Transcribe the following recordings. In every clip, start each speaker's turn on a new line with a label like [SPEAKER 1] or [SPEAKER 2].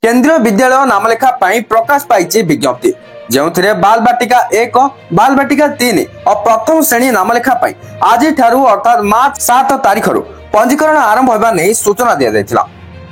[SPEAKER 1] केंद्रीय विद्यालय नामलेखा प्रकाश पाई विज्ञप्ति जो बाल बाटिका 1 बाल बाटिका 3 और प्रथम श्रेणी नामलेखा आज अर्थात मार्च 7 तारीख पंजीकरण आरंभ होगा नहीं सूचना दी जाता।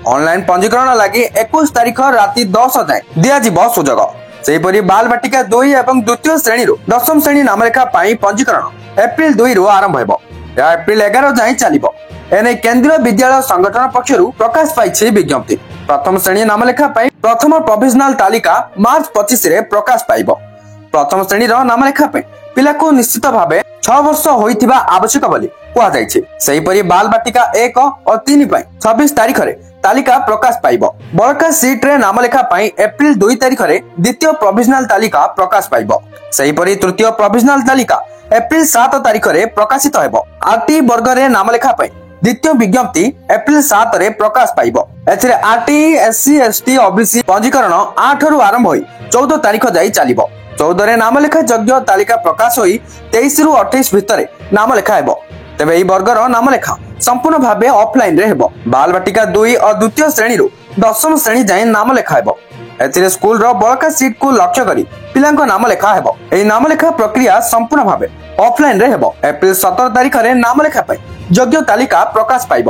[SPEAKER 1] ऑनलाइन पंजीकरण लगी 21 तारीख राति 10 जाए दिज्व सुजोग। सेहीपरि बाल बाटिका 2 और द्वितीय श्रेणी दशम श्रेणी नामलेखा पंजीकरण एप्रिल 2 रु आरंभ हो एप्रिल 11 जाए चलो। एने केंद्रीय विद्यालय संगठन पक्षर प्रकाश पाई विज्ञप्ति। प्रथम श्रेणी नामलेखा प्रथम प्रोविजनल तालिका मार्च 25 रे प्रकाश पाइब। प्रथम श्रेणी नामलेखा पिला को निश्चित भाव 6 वर्ष होइथिबा आवश्यक बोली कहुଯାଇଛି। सेहीपरि बाल बाटिका 1 और 3 26 तारीख रे तालिका प्रकाश पाइब। बड़का सीट रे नामलेखा एप्रिल 2 तारीख रे द्वितीय प्रोविजनल तालिका प्रकाश पाइब। सेहीपरि तृतीय प्रोविजनल तालिका एप्रिल 7 तारीख रे प्रकाशित हेबो। आरटी वर्ग रे नामलेखा द्वितीय विज्ञप्ति एप्रिल 7 रे प्रकाश पाइब। एथिरे आरटी एससी एसटी ओबीसी पंजीकरण 8 रु आरंभ होई 14 तारीख जाई चलिबो। 14 रे नामलेखा योग्य तालिका प्रकाश होई 23 रु 28 भितरे नामलेखा हेबो। तेबे एही वर्गर नामलेखा संपूर्ण भाबे ऑफलाइन रे हेबो। बाल बाटिका 2 और द्वितीय श्रेणी रु दशम श्रेणी जाए नामलेखा हेबो। एथिरे स्कूल रो बड़का सीट को लक्ष्य करी पिलांको नामलेखा हेबो। एही नामलेखा प्रक्रिया संपूर्ण भाबे ऑफलाइन रे हेबो। एप्रिल 17 तारीख रे नामलेखा योग्य तालिका प्रकाश पाइब।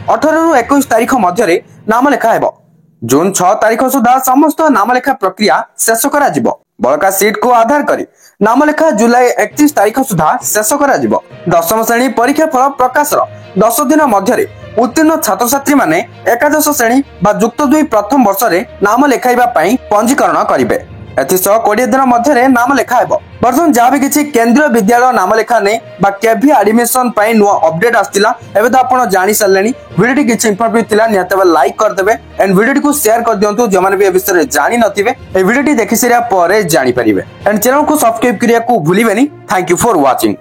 [SPEAKER 1] 18 रु 21 तारीख मध्य नामलेखा हेबो। जून 6 तारीख सुधा समस्त नामलेखा प्रक्रिया शेष करा जिवो। बड़का सीट को आधार करी नामलेखा जुलाई 31 तारीख सुधा शेष करा जिवो। दशम श्रेणी परीक्षा फल प्रकाश 10 दिन मध्य उत्तीर्ण छात्र छात्री माने एकादश श्रेणी बा युक्त 2 प्रथम वर्ष रे नाम लेखाइबा पई पंजीकरण करिवे। एथिसह 20 दिन मध्य नाम लेखा हेबो। बर्तमान जहाँ भी किसी केंद्रीय विद्यालय नाम लेखा ने बा केभी एडमिशन पई नुआ अपडेट आस्तिला एबे तो आपण जानि सरलेनी। वीडियो किछि इंफॉर्मेटिव थिला नियतबे लाइक कर देबे एंड वीडियो को शेयर कर दियंतु जे माने भी ए विषय जानि नथिबे ए वीडियो देखि सिरिया परे जानि परिबे एंड चैनल को सब्सक्राइब करिया को भूलिबेनी। Thank you for watching.